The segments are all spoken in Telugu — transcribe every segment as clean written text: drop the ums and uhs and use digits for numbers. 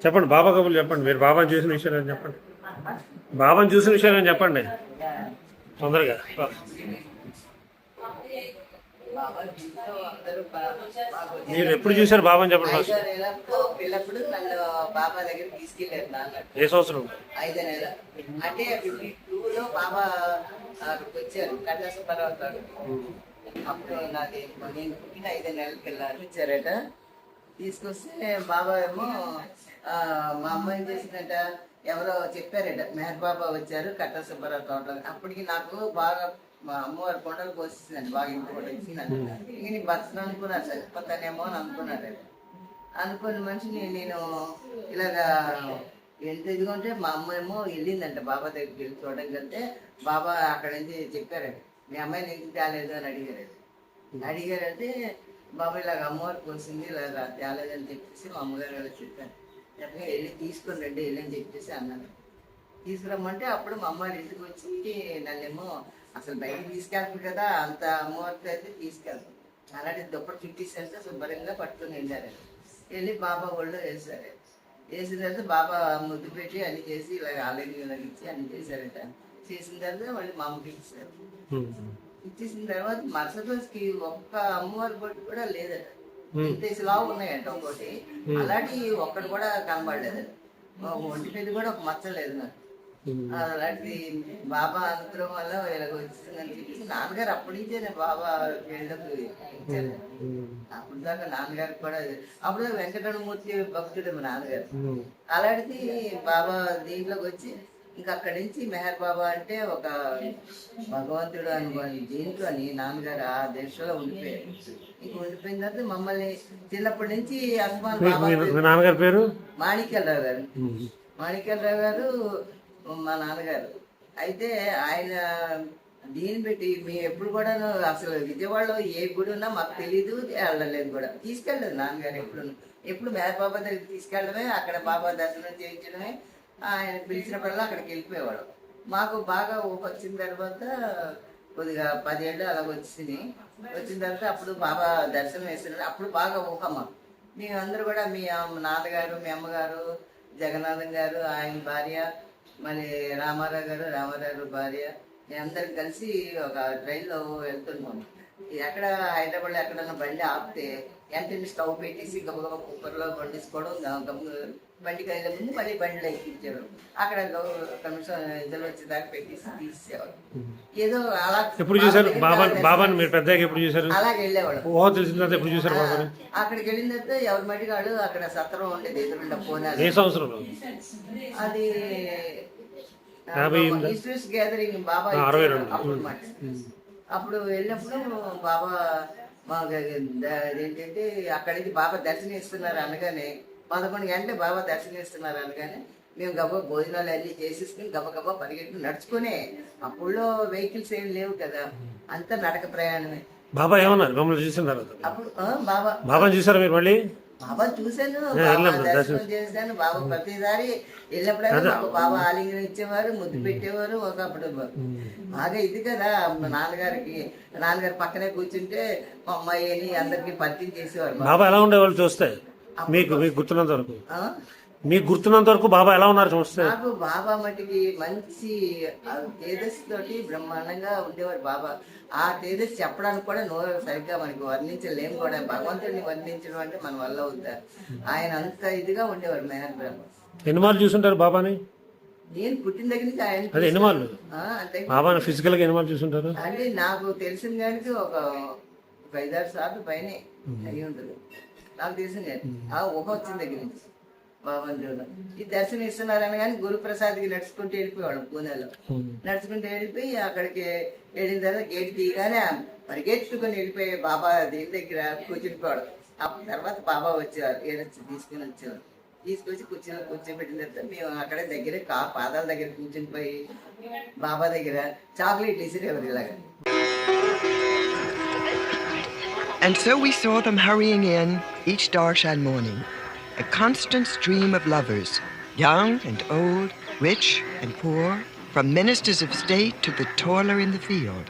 చెప్పండి బాబా కబుర్లు చెప్పండి. మీరు బాబాని చూసిన విషయాలు చెప్పండి. బాబాని చూసిన విషయాలు చెప్పండి తొందరగా. మీరు ఎప్పుడు చూసారు బాబాని చెప్పండి ఫస్ట్. పిల్లప్పుడు నన్ను బాబా దగ్గర తీసుకెళ్ళారు నాన్న. ఏ సంవత్సరం? 5 నెలలు అంటే 52లో బాబా వచ్చారు కన్యాసుపర్వత. అప్పుడు నాది నేను పుట్టిన 5 నెలల పిల్లలు వచ్చారట. తీసుకొస్తే బాబా ఏమో మా అమ్మాయిని చేసిందట. ఎవరో చెప్పారట మెహర్ బాబా వచ్చారు కట్టా సుబ్బారావు తోటలో. అప్పటికి నాకు బాగా మా అమ్మవారి కొండలు కోసిస్తుందండి, బాగా ఇంటి కూడా ఇచ్చిందండి. ఇంక నీ భర్తను అనుకున్నాను, చచ్చిపోతానేమో అని అనుకున్నాడు. అనుకున్న మనిషిని నేను ఇలాగా ఎంత ఇదిగోంటే మా అమ్మ ఏమో వెళ్ళిందంట బాబా దగ్గరికి వెళ్ళి చూడడానికి వెళ్తే బాబా అక్కడ నుంచి చెప్పారండి మీ అమ్మాయిని ఎందుకు తేలేదు అని అడిగారంటే బాబా ఇలాగ అమ్మవారు కోసింది ఇలా తేలేదని చెప్పేసి మా అమ్మగారు వెళ్ళి చెప్పాను. చెప్పగా వెళ్ళి తీసుకుని రండి వెళ్ళని చెప్పేసి అన్నాను. తీసుకురమ్మంటే అప్పుడు మా అమ్మాయి ఇంటికి వచ్చి నన్నేమో అసలు బయటకు తీసుకెళ్తారు కదా, అంత అమ్మవారితో అయితే తీసుకెళ్తాం. అలాంటి దుప్పటి చుట్టేసేస్తే శుభ్రంగా పట్టుకుని వెళ్ళారు. వెళ్ళి బాబా ఒళ్ళు వేసారు. వేసిన తర్వాత బాబా ముద్దు పెట్టి అన్ని చేసి ఇలా ఆలయంలో ఇచ్చి అన్ని చేశారట. చేసిన తర్వాత మళ్ళీ మా అమ్మకి ఇచ్చారు. ఇచ్చేసిన తర్వాత మరుసటి రోజుకి ఒక్క అమ్మవారి బొట్టు కూడా లేదట. ఇంతలా ఉన్నాయంట ఒక్కోటి. అలాంటి ఒక్కటి కూడా కనబడలేదు. ఒంటి మీద కూడా ఒక మచ్చ లేదు నాకు. అలాంటి బాబా అనుగ్రహం వల్ల ఇలాగ వచ్చిందని చెప్పేసి నాన్నగారు అప్పటి నుంచే బాబా ఇచ్చారు. అప్పుడు దాకా నాన్నగారికి కూడా అప్పుడు వెంకటరమణమూర్తి భక్తుడు మా నాన్నగారు. అలాంటిది బాబా దీంట్లోకి వచ్చి ఇంకా అక్కడి నుంచి మెహర్ బాబా అంటే ఒక భగవంతుడు అనుకోని దీంట్లో అని నాన్నగారు ఆ దేశంలో ఉండిపోయారు. ఇంక ఉండిపోయిన తర్వాత మమ్మల్ని చిన్నప్పటి నుంచి అస్మాన్ బాబా నాన్నగారి పేరు మాణిక్యాలరావు గారు. మాణిక్యాలరావు గారు మా నాన్నగారు. అయితే ఆయన దీన్ని పెట్టి మేము ఎప్పుడు కూడా అసలు విజయవాడలో ఏ గుడి ఉన్నా మాకు తెలీదు, వెళ్ళలేదు కూడా, తీసుకెళ్ళలేదు నాన్నగారు. ఎప్పుడు మేర బాబా దగ్గర తీసుకెళ్ళడమే, అక్కడ బాబా దర్శనం చేయించడమే. ఆయన పిలిచినప్పుడల్లా అక్కడికి వెళ్ళిపోయేవాడు. మాకు బాగా ఊహ వచ్చిన తర్వాత కొద్దిగా 10 ఏళ్ళు అలాగ వచ్చింది. వచ్చిన తర్వాత అప్పుడు బాబా దర్శనం వేస్తున్నాడు. అప్పుడు బాగా ఊహ మాకు. మేమందరూ కూడా మీ నాన్నగారు, మీ అమ్మగారు, జగన్నాథం గారు, ఆయన భార్య, మళ్ళీ రామారావు భార్య, మేమందరం కలిసి ఒక ట్రైన్లో వెళ్తున్నాం. ఎక్కడ హైదరాబాద్లో ఎక్కడన్నా బండి ఆపితే వెంటనే స్టవ్ పెట్టేసి గబగబ కుక్కర్లో వండించుకోవడం, బండికి వెళ్ళే ముందు మళ్ళీ బండిలో ఎక్కించారు. అక్కడ కమిషన్ ఇద్దరు వచ్చేదాకా పెట్టేసి తీసేవాడు. ఏదో అలా ఎప్పుడు చూసారు బాబాని? మీరు పెద్దగా ఎప్పుడు చూసారు? అలాగే వెళ్ళేవాడు. ఎప్పుడు చూసారు బాబాని? అక్కడికి వెళ్ళిన తర్వాత ఎవరి మట్టిగాడు అక్కడ సత్రం ఉండేది ఎదురుండ పోనాలు. ఏ సంవత్సరంలో అది? గ్యాదరింగ్ బాబా అప్పుడు వెళ్ళినప్పుడు బాబా మాకు ఏంటంటే అక్కడికి బాబా దర్శనం ఇస్తున్నారు అనగానే 11 గంటలు బాబా దర్శనం ఇస్తున్నారు అనగానే మేము గబా భోజనాలు అన్నీ చేసేసుకుని గబగబా పరిగెట్టు నడుచుకునే. అప్పుడులో వెహికల్స్ ఏం లేవు కదా, అంతా నడక ప్రయాణమే. బాబా ఏమన్నారు మమ్మల్ని చూసిన తర్వాత? అప్పుడు బాబాని చూసారా మీరు? మళ్ళీ బాబా చూశాను, దర్శనం చేశాను. బాబా ప్రతిసారి వెళ్ళినప్పుడైనా మాకు బాబా ఆలింగనం ఇచ్చేవారు, ముద్దు పెట్టేవారు. ఒకప్పుడు బాగా ఇది కదా, నాన్నగారు పక్కనే కూర్చుంటే మా అమ్మాయి అని అందరికి పరిచయం చేసేవారు. బాబా ఎలా ఉండేవాళ్ళు చూస్తే? మీకు గుర్తున్నంత వరకు, మీకు గుర్తున్నంత వరకు బాబా ఎలా ఉన్నారు చూస్తే? నాకు బాబా మట్టికి మంచి తేజస్సు తోటి బ్రహ్మాండంగా ఉండేవారు బాబా. ఆ తేజస్సు చెప్పడానికి కూడా నోరు సరిగ్గా మనకి వర్ణించలేము కూడా. భగవంతుడిని వర్ణించడం అంటే మన వల్ల అవుతారు. ఆయన అంత ఇదిగా ఉండేవారు మెహర్ బ్రహ్మ. ఎన్ని మార్లు చూసుంటారు బాబాని? నేను పుట్టిన దగ్గర నుంచి ఆయన అదే ఎన్ని మార్లు బాబాని ఫిజికల్ గా ఎన్ని మార్లు చూసుంటారు? అంటే నాకు తెలిసిన కానీ ఒక 5-6 సార్లు పైనే అయ్యి ఉంటుంది నాకు తెలిసిన కానీ. ఆ ఊహ వచ్చిన దగ్గర నుంచి బాబాని చూడడం. ఈ దర్శనం ఇస్తున్నారని కానీ గురుప్రసాద్కి నడుచుకుంటూ వెళ్ళిపోయాడు. పూణేలో నడుచుకుంటూ వెళ్ళిపోయి అక్కడికి వెళ్ళిన తర్వాత గేట్ తీయగానే పరిగెత్తుకొని వెళ్ళిపోయి బాబా దీని దగ్గర కూర్చునిపోవడం. అప్పుడు తర్వాత బాబా వచ్చేవారు, తీసుకుని వచ్చేవారు. తీసుకొచ్చి కూర్చోబెట్టిన తర్వాత మేము అక్కడ దగ్గర పాదాల దగ్గర కూర్చుని పోయి బాబా దగ్గర చాక్లెట్ ఇసిరేవారు ఇలాగా. And so we saw them hurrying in each darshan morning, a constant stream of lovers, young and old, rich and poor, from ministers of state to the toiler in the field.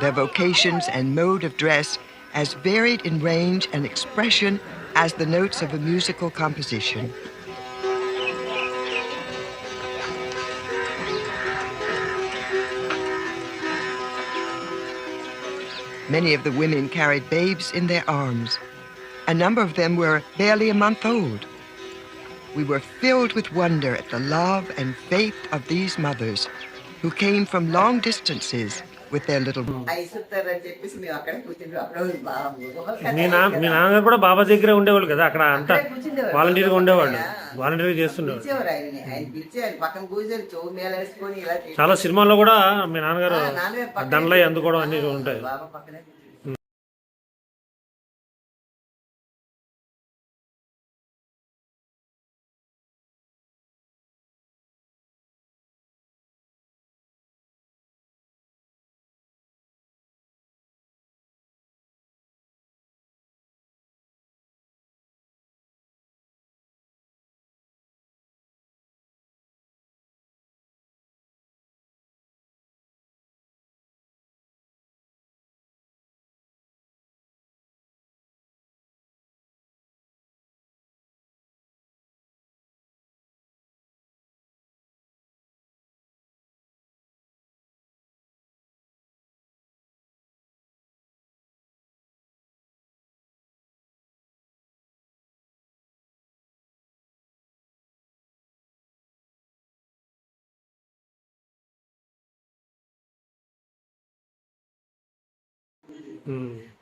Their vocations and mode of dress as varied in range and expression as the notes of a musical composition. Many of the women carried babes in their arms. A number of them were barely a month old. We were filled with wonder at the love and faith of these mothers who came from long distances with their little ఇస్తారని చెప్పేసి మేము అక్కడ కూర్చుంటాం. అప్పుడు మీ నాన్నగారు కూడా బాబా దగ్గరే ఉండేవాళ్ళు కదా, అక్కడ అంతా వాలంటీర్గా ఉండేవాళ్ళు, వాలంటీర్గా చేస్తుండేవాళ్ళు. పిలిచేవారు ఆయన పిలిచి ఆయన పక్కన కూర్చొని చెవు మేళ వేసుకొని ఇలా చాలా సినిమాల్లో కూడా మీ నాన్నగారు దండలై అందుకోవడం అన్ని ఉంటాయి. బాబా పక్కనే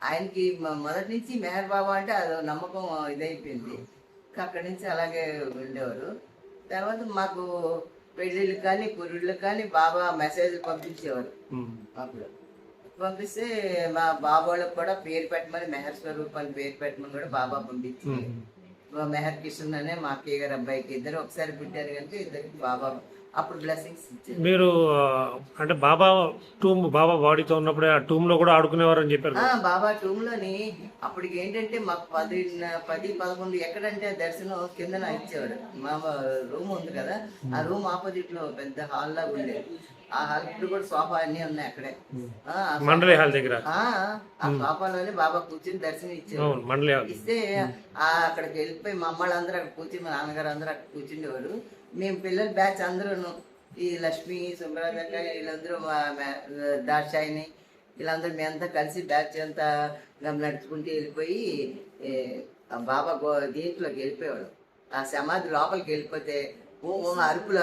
ఆయనకి మొదటి నుంచి మెహర్ బాబా అంటే అది నమ్మకం ఇదైపోయింది. అక్కడి నుంచి అలాగే ఉండేవారు. తర్వాత మాకు పెళ్ళిళ్ళకి కానీ పురుళ్ళకి కానీ బాబా మెసేజ్ పంపించేవారు. అప్పుడు పంపిస్తే మా బాబా వాళ్ళకి కూడా పేరు పెట్టమని, మెహర్ స్వరూప్ అని పేరు పెట్టమని కూడా బాబా పంపించింది. మెహర్ కిషన్ అనే మా అక్కయ్య గారు అబ్బాయికి ఇద్దరు ఒకసారి పుట్టారు కనుక ఇద్దరికి బాబా అప్పుడు బ్లెస్సింగ్స్ ఇచ్చారు. మీరు అంటే బాబా టూమ్, బాబా బాడీతో ఉన్నప్పుడే ఆ టూమ్ లో కూడా ఆడుకునేవారు అని చెప్పారు. బాబా టూమ్ లోని అప్పటికి ఏంటంటే మాకు 10-11 ఎక్కడంటే దర్శనం కిందన ఇచ్చేవాడు. మా రూమ్ ఉంది కదా, ఆ రూమ్ ఆపోజిట్ లో పెద్ద హాల్ లాగా ఉండేది. ఆ హాల్ ఇప్పుడు కూడా సోఫా అన్ని ఉన్నాయి అక్కడే, మండలి హాల్ దగ్గర. ఆ సోఫాలోనే బాబా కూర్చుని దర్శనం ఇచ్చేవాడు. ఇస్తే అక్కడికి వెళ్ళిపోయి మా అమ్మాళ్ళందరూ అక్కడ కూర్చుని, మా నాన్నగారు అందరూ అక్కడ కూర్చుండేవారు. మేము పిల్లల బ్యాచ్ అందరూ, ఈ లక్ష్మి, సుబ్రాజక్క, వీళ్ళందరూ, దాక్షాయిని, వీళ్ళందరూ మేమంతా కలిసి బ్యాచ్ అంతా నడుచుకుంటూ వెళ్ళిపోయి బాబా దీంట్లోకి వెళ్ళిపోయేవాడు. ఆ సమాధి లోపలికి వెళ్ళిపోతే అరుపులు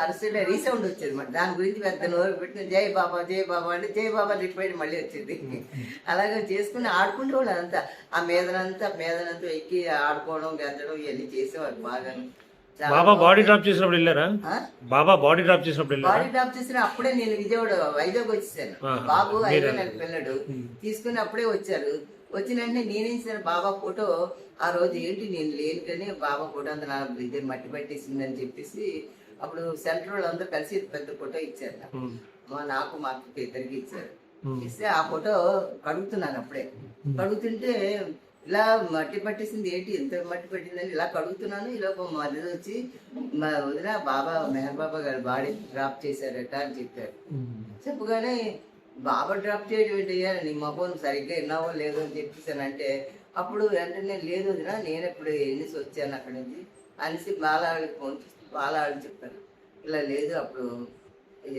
అరిసెలే రీసౌండ్ వచ్చేది మాట. దాని గురించి పెద్ద నోరు పెట్టిన జై బాబా జై బాబా అంటే జై బాబా రిపోయి మళ్ళీ వచ్చేది. అలాగే చేసుకుని ఆడుకుంటేవాళ్ళు. అదంతా ఆ మీదనంతా ఎక్కి ఆడుకోవడం, గెద్దడం ఇవన్నీ చేసేవారు బాగా. బాబా బాడీ డ్రాప్ చేసినప్పుడు వెళ్ళారా? బాబా బాడీ డ్రాప్ చేసినప్పుడు బాడీ డ్రాప్ చేసిన అప్పుడే నేను వైజాగ్ వచ్చేసాను. బాబు 5 నెలల పిల్లడు తీసుకుని అప్పుడే వచ్చారు. వచ్చిన వెంటనే నేనేం సార్ బాబా ఫోటో ఆ రోజు ఏంటి నేను లేను కానీ బాబా ఫోటో అంతా నా ఇద్దరు మట్టి పట్టేసిందని చెప్పేసి అప్పుడు సెంటర్ వాళ్ళు అందరూ కలిసి పెద్ద ఫోటో ఇచ్చారు. నాకు మా అక్కకి ఇద్దరికి ఇచ్చారు. ఇస్తే ఆ ఫోటో కడుగుతున్నాను. అప్పుడే కడుగుతుంటే ఇలా మట్టి పట్టేసింది, ఏంటి ఎంత మట్టి పట్టిందని ఇలా కడుగుతున్నాను. ఇలా మధ్య వచ్చి మా వదిన బాబా మెహర్ బాబా గారు బాడీ డ్రాప్ చేశారట అని చెప్పారు. చెప్పగానే బాబా డ్రాప్ చేయడం ఏంటయ్యా, నీ మొబైల్ సరిగ్గా విన్నావో లేదో అని చెప్పేసానంటే అప్పుడు వెంటనే లేదు వదిన, నేను ఎప్పుడు ఎన్నిసి వచ్చాను అక్కడి నుంచి అనేసి బాలాడికి ఫోన్ చేసి బాలాడి చెప్పారు. ఇలా లేదు అప్పుడు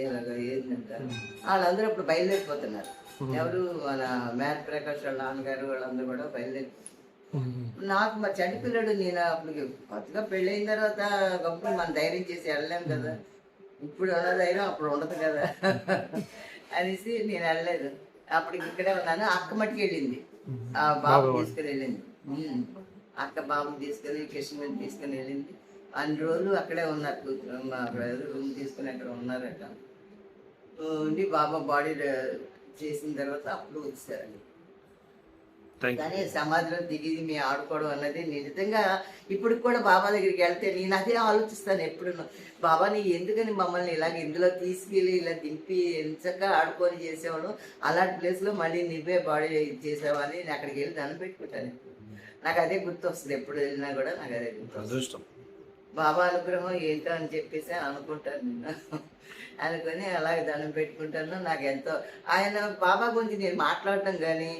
ఇలాగా ఏంటంటారు. వాళ్ళందరూ అప్పుడు బయలుదేరిపోతున్నారు. ఎవరు మన మేర్ ప్రకాష్ వాళ్ళ నాన్నగారు వాళ్ళందరూ కూడా బయలుదేరి. నాకు మా చంటి పిల్లడు, నేను అప్పుడు కొత్తగా పెళ్ళైన తర్వాత గొప్ప మన ధైర్యం చేసి వెళ్ళలేము కదా, ఇప్పుడు ఉన్న ధైర్యం అప్పుడు ఉండదు కదా అనేసి నేను వెళ్ళలేదు. అప్పటికి ఇక్కడే ఉన్నాను. అక్క మట్టికి వెళ్ళింది, ఆ బాబు తీసుకుని వెళ్ళింది. అక్క బాబు తీసుకుని కృష్ణ తీసుకుని వెళ్ళింది. అన్ని రోజులు అక్కడే ఉన్నారు. మా బ్రదర్ రూమ్ తీసుకుని అక్కడ ఉన్నారట. ఉండి బాబా బాడీ చేసిన తర్వాత అప్పుడు వచ్చారండి. కానీ సమాధిలో దిగి మేము ఆడుకోవడం అన్నది నిజంగా ఇప్పటికి కూడా బాబా దగ్గరికి వెళ్తే నేను అదే ఆలోచిస్తాను ఎప్పుడు. బాబాని ఎందుకని మమ్మల్ని ఇలాగ ఇందులో తీసుకెళ్ళి ఇలా దింపి ఎంచక్క ఆడుకొని చేసేవాడు, అలాంటి ప్లేస్లో మళ్ళీ నువ్వే బాడీ చేసావని నేను అక్కడికి వెళ్ళి దండం పెట్టుకుంటాను. నాకు అదే గుర్తు వస్తుంది, ఎప్పుడు వెళ్ళినా కూడా నాకు అదే గుర్తు. బాబా అనుగ్రహం ఏంటో అని చెప్పేసి అనుకుంటాను నేను. అనుకొని అలాగే దండం పెట్టుకుంటాను. నాకు ఎంతో ఆయన బాబా గురించి నేను మాట్లాడటం కానీ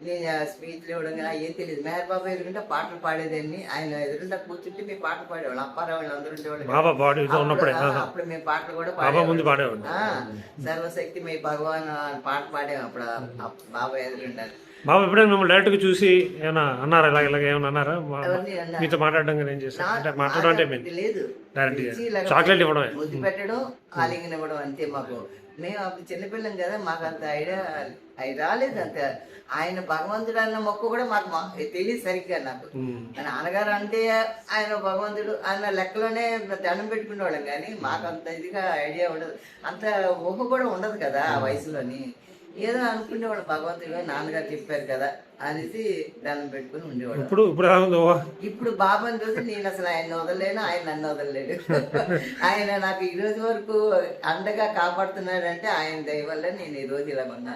నేను స్పీచ్లు ఇవ్వడం కానీ ఏం తెలియదు. మెహర్ బాబా ఎదురుంటే పాటలు పాడేదాన్ని, ఆయన ఎదురుంటే కూర్చుంటే మేము పాటలు పాడేవాళ్ళం. అప్పారావు వాళ్ళు అందరూ ఉండేవాళ్ళు కదా. బాబా బాడీ ఉన్నప్పుడే అప్పుడు మేము పాటలు కూడా బాబా ముందు పాడేవాళ్ళం. పాడేవాడు. సర్వశక్తి మీ భగవాన్ అని పాట పాడాము అప్పుడు బాబా ఎదురుంటారు. బాబా ఎప్పుడైనా మిమ్మల్ని డైరెక్ట్గా చూసి ఏమైనా అన్నారా, ఇలాగ ఏమైనా అన్నారా? ఎవరిని అన్నా? మీతో మాట్లాడడం కానీ ఏం చేస్తారు? అంటే మాట్లాడడం అంటే మేము లేదు, డైరెక్ట్గా పిలిచి ఇలాగ చాక్లెట్ ఇవ్వడమే. ముద్దు పెట్టడం, ఆలింగన ఇవ్వడం అంతే. మాకు మేము అప్పుడు చిన్నపిల్లం కదా, మాకు అంత ఐడియా రాలేదు. అంత ఆయన భగవంతుడు అన్న మొక్క కూడా మాకు తెలియదు సరిగ్గా. నాకు మా నాన్నగారు అంటే ఆయన భగవంతుడు అన్న లెక్కలోనే దండం పెట్టుకునేవాళ్ళం, కానీ మాకు అంత ఇదిగా ఐడియా ఉండదు, అంత ఊహ కూడా ఉండదు కదా ఆ వయసులోని. ఏదో అనుకునేవాడు భగవంతుడు నాన్నగారు చెప్పారు కదా అనేసి దండం పెట్టుకుని ఉండేవాడు. ఇప్పుడు ఇప్పుడు బాబాని చూసి నేను అసలు ఆయన వదలలేను, ఆయన నన్ను వదలలేడు. ఆయన నాకు ఈ రోజు వరకు అండగా కాపాడుతున్నాడంటే ఆయన దయ వల్ల నేను ఈ రోజు ఇలా ఉన్నా.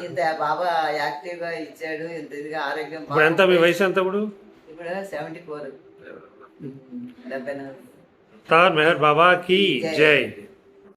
ఇంత బాబా యాక్టివ్ గా ఇచ్చాడు, ఇంత ఇదిగా ఆరోగ్యం. ఇప్పుడు ఎంత మీ వయసు ఎంత ఇప్పుడు? ఇప్పుడు 74, 74. తార్ మెహర్ బాబా की जय।